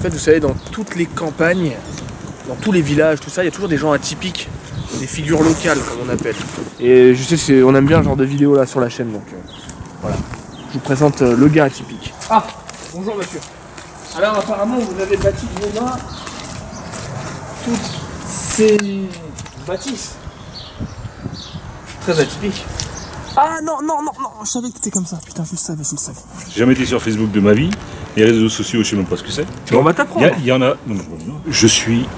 En fait, vous savez, dans toutes les campagnes, dans tous les villages, tout ça, il y a toujours des gens atypiques, des figures locales, comme on appelle. Et je sais, on aime bien ce genre de vidéo là sur la chaîne, donc voilà. Je vous présente le gars atypique. Ah, bonjour monsieur. Alors apparemment, vous avez bâti de vos mains toutes ces bâtisses. Très atypique. Ah non, je savais que t'étais comme ça, putain, je le savais. J'ai jamais été sur Facebook de ma vie. Les réseaux sociaux, je sais même pas ce que c'est. On va t'apprendre. Il y en a. Non, je suis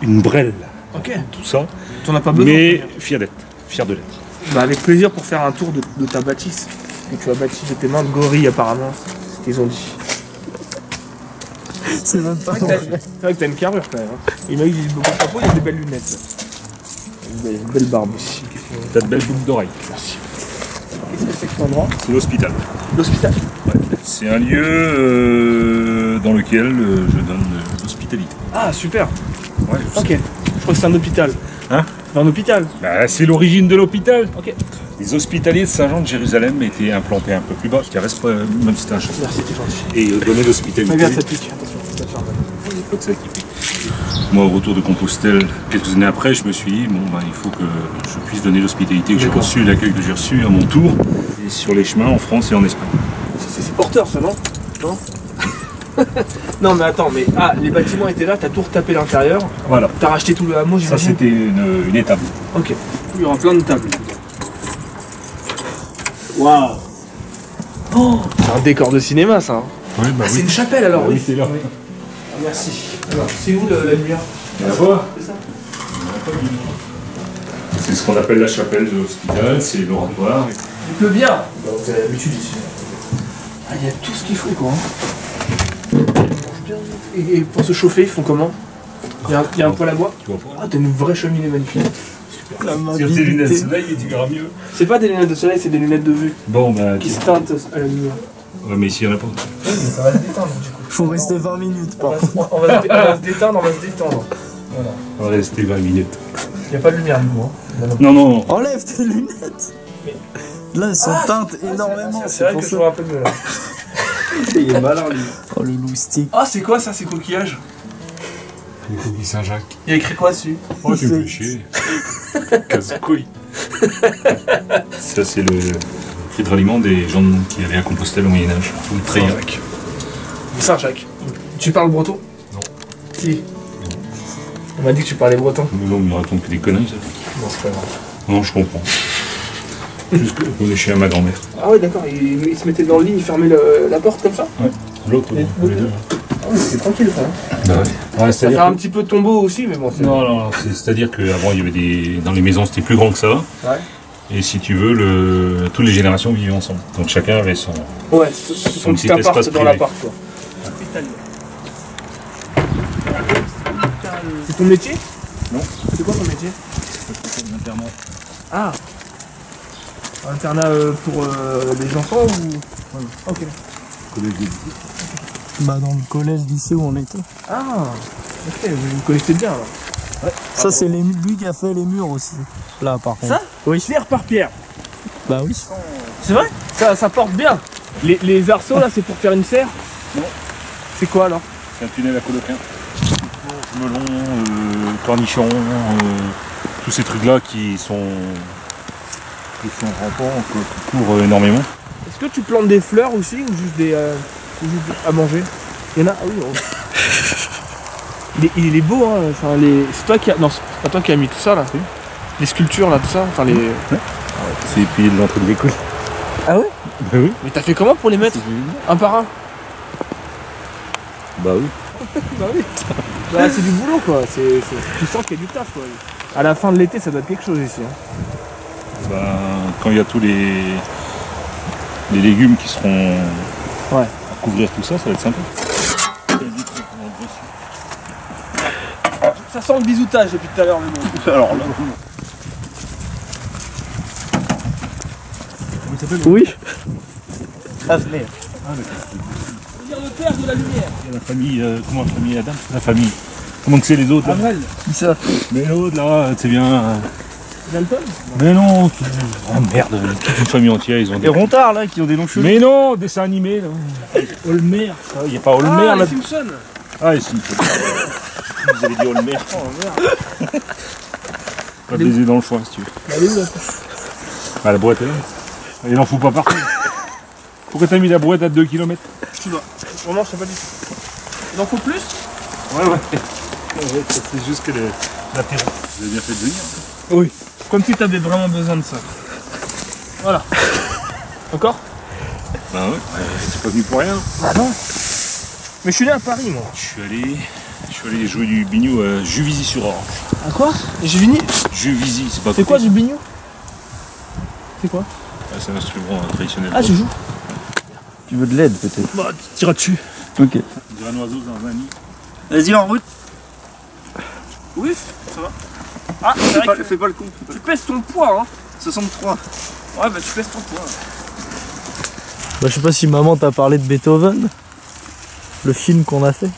une brêle. Ok. Tout ça. T'en as pas besoin. Mais fier d'être. Fier de l'être. Bah avec plaisir pour faire un tour de ta bâtisse. Que tu as bâti de tes mains de gorille apparemment. C'est ce qu'ils ont dit. C'est même pas vrai. C'est vrai que t'as une carrure quand même. Hein. Il m'a dit qu'il beaucoup de chapeau, il a des belles lunettes. Une belle barbe aussi. T'as de belles boucles d'oreilles. Merci. Qu'est-ce que c'est que cet endroit? C'est l'hospital. L'hospital? Ouais. C'est un lieu dans lequel je donne l'hospitalité. Ah super. Ouais, ok. Je crois que c'est un hôpital. Hein? C'est un hôpital. Bah, c'est l'origine de l'hôpital. Ok. Les hospitaliers de Saint-Jean de Jérusalem étaient implantés un peu plus bas, qui reste même si c'était un château. Merci, t'es gentil. Et donner l'hospitalité. Regarde, ça pique. Attention, ça te C'est ça qui pique. Moi, au retour de Compostelle, quelques années après, je me suis dit, bon, bah, il faut que je puisse donner l'hospitalité que j'ai reçue, l'accueil que j'ai reçu à mon tour, et sur les chemins en France et en Espagne. C'est porteur, ça, non? Non. Non, mais attends, mais les bâtiments étaient là, t'as tout retapé l'intérieur. Voilà. T'as racheté tout le hameau, Ça, c'était une étape. Ok. Il y aura plein de tables. Waouh. Oh, c'est un décor de cinéma, ça. Hein. Ouais, bah, c'est une chapelle, alors, oui. c'est là. Oui. Ah, merci. Alors, c'est où la lumière? Là-bas. C'est ça? C'est ce qu'on appelle la chapelle de l'hôpital, c'est l'oratoire. Il pleut bien. Bah, vous avez l'habitude ici. Ah, il y a tout ce qu'il faut, quoi. Hein. Et pour se chauffer, ils font comment? Il y a un poêle à bois? Tu vois pas? Ah, t'as une vraie cheminée magnifique. Sur tes lunettes de soleil, tu verras mieux. C'est pas des lunettes de soleil, c'est des lunettes de vue. Bon, bah. Qui se teintent à la lumière. Ouais, mais ici, il n'y en a pas. Oui, mais ça va se détendre, du coup. Faut rester 20 minutes, On va se détendre, on va se détendre. Voilà. On va rester 20 minutes. Il n'y a pas de lumière, du coup. Hein. Non. Enlève tes lunettes. Là, elles sont teintes énormément. C'est vrai que je vois un peu mieux là. Il est malin, lui. Oh, le loustic. Ah, c'est quoi ça, ces coquillages? Les coquilles Saint-Jacques. Il y a écrit quoi dessus? Oh, tu me fais chier. Casse-couille. Ça, c'est le prix de ralliement des gens qui allaient à Compostelle au Moyen-Âge. Ou Saint-Jacques. Saint-Jacques. Tu parles breton? Non. Si. On m'a dit que tu parlais breton. Mais non, mais il raconte que des conneries, ça. Non, c'est pas grave. Non, je comprends. Juste qu'on est chez ma grand-mère. Ah ouais, d'accord. Il se mettait dans le lit, il fermait la porte comme ça? Ouais. L'autre, les deux. Ah oui, c'est tranquille, quoi. Bah ouais. Ça fait un petit peu tombeau aussi, mais bon. Non, c'est-à-dire qu'avant, il y avait des. Dans les maisons, c'était plus grand que ça. Ouais. Et si tu veux, toutes les générations vivaient ensemble. Donc chacun avait son. Ouais, son petit appart dans l'appart, quoi. C'est ton métier? Non. C'est quoi ton métier? Internat. Ah. Un internat pour les enfants ou... Ouais. Ok. Bah, dans le collège, lycée où on était. Ah. Ok, vous connaissez bien alors. Ouais. Ça, c'est lui qui a fait les murs aussi. Là, par contre. Ça? Oui. Pierre par pierre. Bah oui. C'est vrai? Ça porte bien. Les arceaux là, c'est pour faire une serre? Non. C'est quoi alors? C'est un tunnel à coloquin. Melon, cornichons, tous ces trucs-là qui sont rampants, qui courent énormément. Est-ce que tu plantes des fleurs aussi ou juste des juste à manger? Il y en a? Ah oui. Il est beau, hein. Enfin, c'est toi qui a... Non, c'est pas toi qui as mis tout ça là. Les sculptures là, tout ça. Enfin les. Ouais. C'est les piliers de l'entrée de l'école. Ah ouais? Bah oui. Mais t'as fait comment pour les mettre? Un par un? Bah oui. Bah oui. Bah c'est du boulot quoi. Tu sens qu'il y a du taf quoi. À la fin de l'été, ça doit être quelque chose ici. Hein. Bah, quand il y a tous les légumes qui seront à couvrir tout ça, ça va être sympa. Ça sent le bisoutage depuis tout à l'heure, mais bon. Alors là. Oui. Avenir. Dire le père de la lumière. Il y a la famille, comment la famille Adam? La famille. Comment que c'est les autres là? Avril. Qui ça? Mais l'autre là, c'est bien. Dalton? Mais non, oh merde, toute une famille entière, ils ont Les rontards là qui ont des noms chelous. Mais non, dessin animé là. Olmer, il n'y a pas Olmer Ah, là. les Simpsons. Ah, ici. Vous allez dire le maire. Oh merde. Pas baiser dans le foin si tu veux. Elle est où là? Ah, la boîte est là. Il en faut pas partout. Pourquoi t'as mis la boîte à 2 km? Tu vois. Vraiment, je sais pas du tout. Il en faut plus? Ouais. C'est juste que l'apéro. Vous avez bien fait de venir. Oui. Comme si t'avais vraiment besoin de ça. Voilà. Encore? Bah ouais, c'est pas venu pour rien. Ah non. Mais je suis né à Paris, moi. Je suis allé jouer du biniou à Juvisy-sur-Orge. À quoi? J'ai fini. Juvisy, c'est pas C'est quoi du biniou? C'est quoi? Ah, c'est un instrument traditionnel. Ah, je joue. Tu veux de l'aide peut-être? Bah, tu tireras dessus. Ok. On dirait un oiseau dans un nid. Vas-y en route. Oui, ça va. Ah, c'est vrai que Fais pas le con. tu pèses ton poids, hein. 63. Ouais, bah tu pèses ton poids. Bah, je sais pas si maman t'a parlé de Beethoven, le film qu'on a fait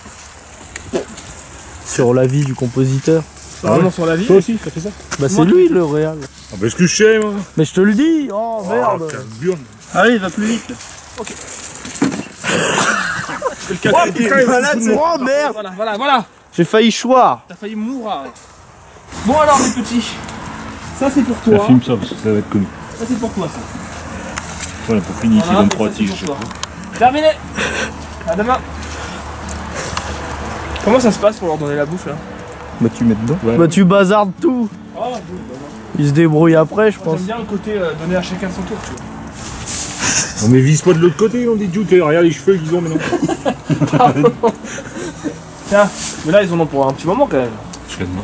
sur la vie du compositeur. C'est vraiment sur la vie. Toi aussi, t'as fait ça? Bah c'est Moi, lui le réal. Ah bah, est-ce que je sais, moi? Mais je te le dis. Oh merde. quelle burne. Allez, va plus vite. Ok. Oh merde. Voilà. J'ai failli choir. T'as failli mourir. Bon alors mes petits. Ça c'est pour Ça toi. filme ça parce que ça va être connu. Ça c'est pour toi ça. Voilà, pour finir, c'est Voilà, 23 ça, c'est tiges. pour toi. Terminé. À demain. Comment ça se passe pour leur donner la bouffe là? Bah tu mets dedans. Ouais. Bah tu bazardes tout. Oh, Il se débrouille après je pense. j'aime bien le côté donner à chacun son tour, tu vois. Non mais vise pas de l'autre côté, on dit Duke, regarde les cheveux qu'ils ont maintenant. Tiens, mais là ils en ont pour un petit moment quand même. Je fais demain.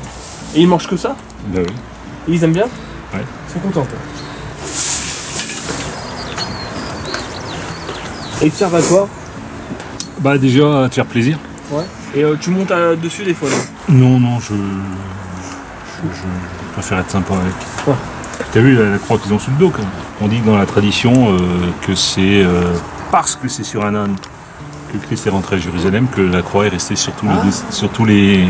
Et ils mangent que ça? Bah oui. Et ils aiment bien? Ouais. Ils sont contents quoi. Et ils te servent à quoi? Bah déjà, à te faire plaisir. Ouais. Et tu montes dessus des fois là. Non, je préfère être sympa avec. Ouais. T'as vu la croix qu'ils ont sous le dos quand même. On dit que dans la tradition que c'est parce que c'est sur un âne que Christ est rentré à Jérusalem que la croix est restée sur tous les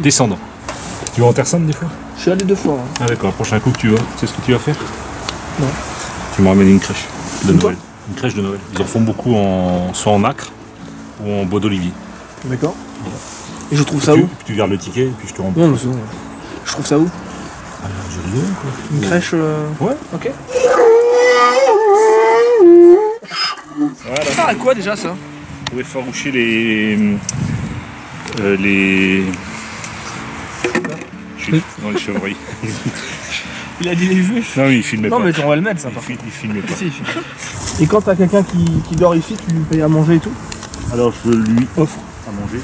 descendants. Tu vas en Terre Sainte des fois? Je suis allé 2 fois. Hein. Ah d'accord, le prochain coup que tu vas, tu sais ce que tu vas faire? Non. Tu me ramènes une crèche de Une quoi? Noël. Une crèche de Noël. Ils en font beaucoup soit en nacre ou en bois d'olivier. D'accord. Et je trouve ça où? Tu gardes le ticket et puis je te rembourse. Non, mais c'est bon. Je trouve ça où? Ah, je rigole quoi. Une crèche Ouais. Ok. Voilà. Ça sert à quoi déjà ça? Pour effaroucher les dans les chevreuils. Il a dit les juifs. Non, il filmait Non pas. mais on va le mettre ça par contre. Il filmait pas. Si, il filme. Et quand t'as quelqu'un qui dort ici, tu lui payes à manger et tout? Alors je lui offre à manger.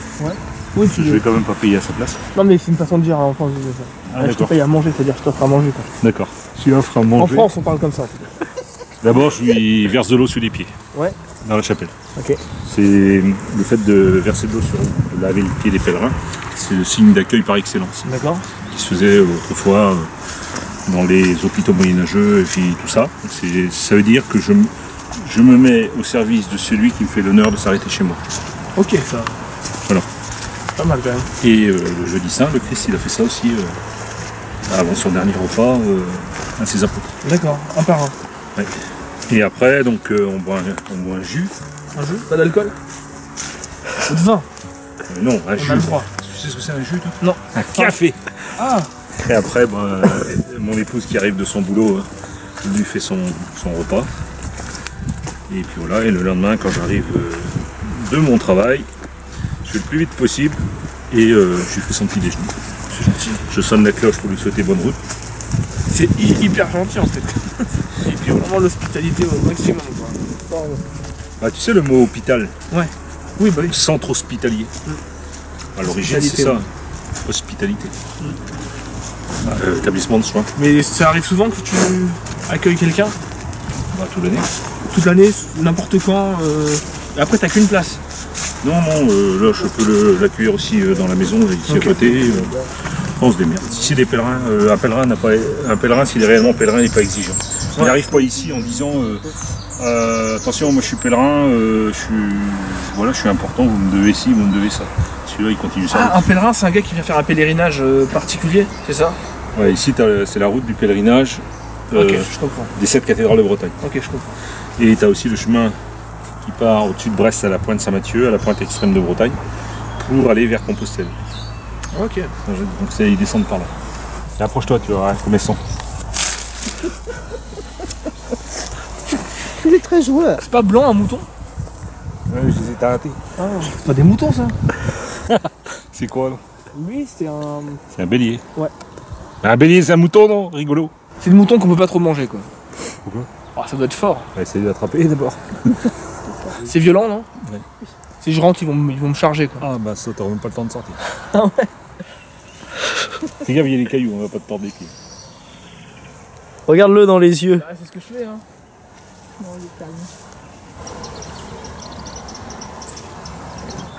Oui, Je vais quand même pas payer à sa place. Non mais c'est une façon de dire en France. Ça. Ah, Je te d'accord. paye à manger, c'est-à-dire je t'offre à manger quoi. D'accord. Je lui offre à manger. En France on parle comme ça en tout cas. D'abord, je lui verse de l'eau sous les pieds. Ouais. Dans la chapelle. Ok. C'est le fait de verser de l'eau sur de laver les pieds des pèlerins. C'est le signe d'accueil par excellence. D'accord. Qui se faisait autrefois dans les hôpitaux moyenâgeux et puis tout ça. Ça veut dire que je me mets au service de celui qui me fait l'honneur de s'arrêter chez moi. Ok ça. Voilà. Pas mal quand même. Et le jeudi saint, le Christ il a fait ça aussi avant son dernier repas à ses apôtres. D'accord, un par un. Ouais. Et après donc on boit un jus. Un jus? Pas d'alcool? Ou de vin? Non, un jus. On a le droit. Tu sais ce que c'est un jus toi? Non. Un café. Ah. Et après, mon épouse qui arrive de son boulot lui fait son repas. Et puis voilà, et le lendemain, quand j'arrive de mon travail, je fais le plus vite possible et je lui fais son petit déjeuner. C'est gentil. Je sonne la cloche pour lui souhaiter bonne route. C'est hyper gentil en fait. Et puis vraiment l'hospitalité au maximum quoi. Pardon. Bah, tu sais le mot hôpital, Ouais. Oui bah oui. centre hospitalier. À l'origine c'est Hospitalité, ça, hospitalité. Établissement de soins, Mais ça arrive souvent que tu accueilles quelqu'un bah, toute l'année. toute l'année, n'importe quand, et après t'as qu'une place. Non, là je peux l'accueillir aussi dans la maison, ici Ok. à côté. On se démerde. Si c'est des pèlerins, un pèlerin s'il est réellement pèlerin, il n'est pas exigeant. Il Ouais. n'arrive pas ici en disant attention, moi je suis pèlerin, je suis important, vous me devez ci, vous me devez ça. Celui-là il continue ça. Ah, un pèlerin c'est un gars qui vient faire un pèlerinage particulier, c'est ça? Ouais, ici c'est la route du pèlerinage Ok, je comprends. des 7 cathédrales de Bretagne. Ok, je comprends. Et tu as aussi le chemin qui part au-dessus de Brest à la pointe Saint-Mathieu, à la pointe extrême de Bretagne, pour aller vers Compostelle. Ok. Donc ils descendent par là. Et approche-toi, tu verras comme elles sont. Il est très joueur. C'est pas blanc un mouton? Ouais, je les ai taratés. Ah, c'est pas des moutons ça? C'est quoi là? Oui, c'était un... C'est un bélier. Ouais. Un bélier, c'est un mouton, non? Rigolo. C'est le mouton qu'on peut pas trop manger quoi. Pourquoi? Ah, ça doit être fort. On va essayer de l'attraper d'abord. C'est violent, non? Ouais. Si je rentre, ils vont me charger quoi. Ah bah ça, t'auras même pas le temps de sortir. Ah ouais. Fais gaffe, il y a des cailloux, on va pas te tordre les pieds. Regarde-le dans les yeux. C'est ce que je fais hein. Non, il est calme.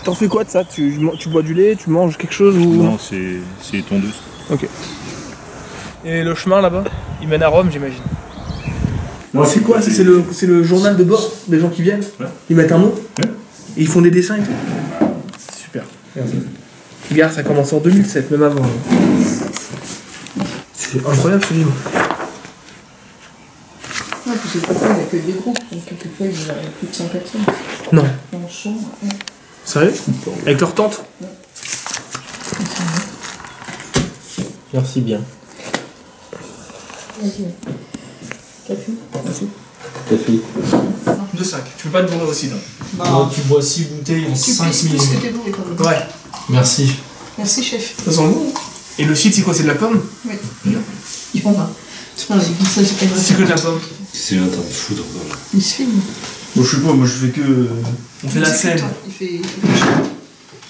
T'en fais quoi de ça? Tu bois du lait, tu manges quelque chose ou... Non, c'est tondeuse. Ok. Et le chemin là-bas, il mène à Rome j'imagine. Non, c'est quoi? C'est le journal de bord des gens qui viennent? Ouais. Ils mettent un mot? Ouais. Et ils font des dessins et tout? Super. Merci. Regarde, ça commence en 2007, même avant. C'est incroyable ce livre. Non, puis c'est pas ça, il n'y a que des groupes. Donc, quelquefois, il y a plus de 100 personnes. Non. En chambre, ouais. Sérieux? Avec leur tante? Merci bien. Vas-y. Café. Café. 2,5. Tu peux pas te bourrer aussi, non? Non, tu bois 6 bouteilles en Tu 5 puisses plus minutes. que t'es bourré quand même. Ouais. Merci. Merci, chef. Ça sent bon. Et le shit, c'est quoi? C'est de la pomme? Oui. Ils font pas. C'est pas ça, c'est pas C'est que de la pomme. C'est un temps de foudre. Il se filme. Moi je sais pas, moi je fais que... On fait la scène. Il fait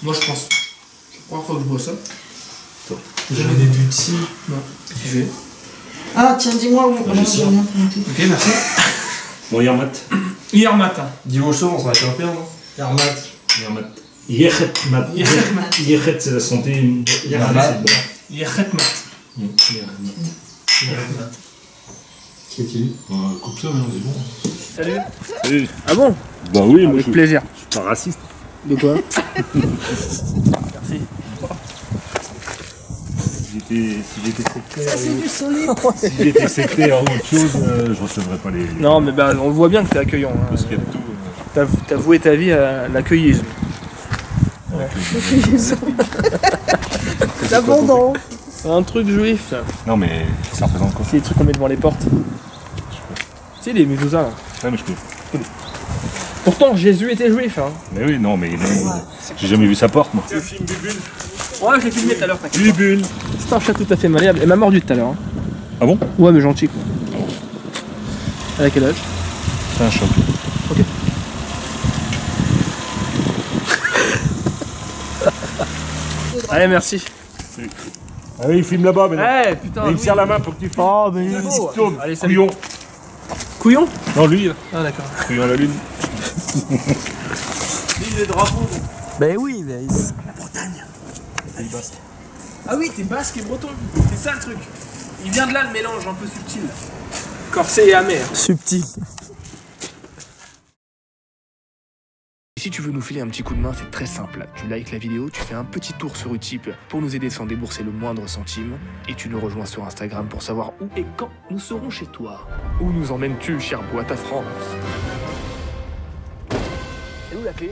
Moi je pense. C'est la première fois que je bois ça. J'avais des buts de scie. Non. Tu fais. Ah, tiens, dis-moi où. je sais. Ok, merci. Bon, Yermat. Hier matin. Dimanche soir, on s'arrête un peu, non Yarmat. Yermat. Yerhet, Yerhet, c'est la santé. Yermat. Hier mat. Yarmat. Qui est-il? Coupe ça, mais c'est bon. Salut. Salut. Ah bon? Bah oui, moi Avec je plaisir. suis pas raciste. De quoi? Merci. Si j'étais sectaire, c'est du solide. si j'étais sectaire ou autre chose, je recevrais pas les. Non mais bah on voit bien que t'es accueillant. Hein. Parce qu'il y a de tout. T'as voué ta vie à l'accueillisme. L'abondance. C'est un truc juif. Non, mais ça représente quoi? C'est les trucs qu'on met devant les portes. C'est les médusas là. Ouais, mais je peux. Pourtant Jésus était juif hein. Mais oui, non, mais j'ai jamais vu sa porte, moi. Ouais, je l'ai filmé tout à l'heure, t'inquiète. Bubule. C'est un chat tout à fait malléable. Elle m'a mordu tout à l'heure. Hein. Ah bon? Ouais, mais gentil quoi. Elle a quel âge? C'est un choc. Ok. Allez, merci. Ah oui, il filme là-bas maintenant. Eh putain. Et il me serre la main pour que tu filmes. Oh, mais C'est beau. Tourne. Allez, salut. Couillon. Couillon? Non, lui, là. Ah d'accord. Couillon à la lune. Vive les drapeaux. Ben oui, mais... Ah oui, t'es basque et breton. C'est ça le truc. Il vient de là le mélange un peu subtil. Corsé et amer. Subtil. Si tu veux nous filer un petit coup de main, c'est très simple. Tu likes la vidéo, tu fais un petit tour sur Utip pour nous aider sans débourser le moindre centime. Et tu nous rejoins sur Instagram pour savoir où et quand nous serons chez toi. Où nous emmènes-tu, cher boîte à France? Et où la clé?